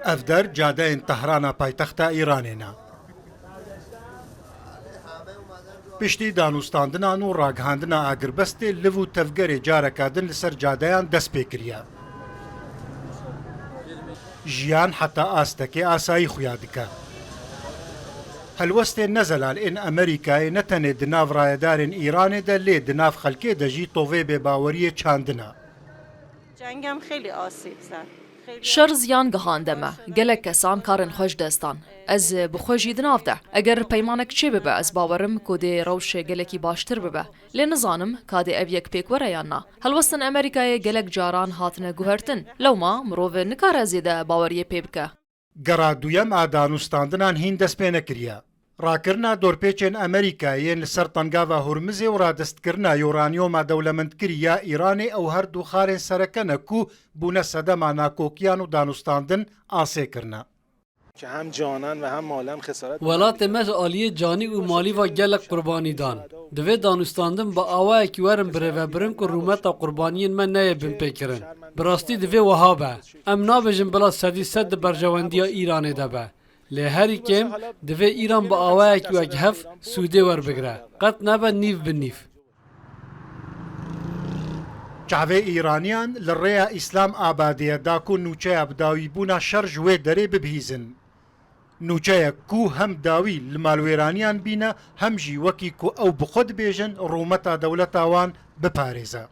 ئەفدەر جادەیەن تەهرانە پایتەختە ئیرانێنە. پشتی دانوستاندنان و ڕاگەهاندنە ئاگربەستێ لڤ و تەفگەرێ جارەکادن لەسەر جادەیان دەست پێ کردە. ژیان حتا ئاستەکێ ئاسایی خویا دکە. هەلوەستێ نەزەلال ئێن ئەمریکای نەتەنێ دناو ڕایەدارên ئیرانê de lê di nav xelkê de jî tovê bêbaweriyê çandina. Cengem xêlî asîb zed. شر زیان گهانده me gelek kesan karin xweş destan. Ez bi xwe jî dinav de. Eger peymanek çê bibe ez bawerim ku dê rewşê gelekî baştir bibe. Lê nizanim ka dê ev yek pêk were yan na. Helwestin Amerîkayê gelek caran hatine guhertin. Lewma mirovê nikare zêde baweriyê pê bike. Gera duyem a danûstandinan hîn dest pê nekiriye. Rakirina dorpêçên Amerîkayê li ser tengava Hormuzê û radestkirina uranyoma dewlemendkirî ya Îranê ew her du xarên sereke ne ku bûne sedema nakokiyan û danûstandin asê kirine. Welatê me ji aliyê canî û malî ve gelek qurbanî dan. Divê danûstandin bi awayekî werin birêvebirin ku rûmeta qurbaniyên me neyê binpêkirin. Bi rastî divê wiha be. Em nabêjin bila sedî sed di berjewendiya Îranê de be. Lê herî kêm divê Îran bi awayekî wekhev sûdê werbigire. Qet nebe nîv bi nîv. Çavê Îraniyan li rêya İslam Abadiye da ku nûçeya bidawîbûna şer ji wê derê bibihîzin. Nûçeyek ku hem dawî li malwêraniyan bîne hem jî wekî ku ew bi xwe dibêjin rûmeta dewleta wan biparêze.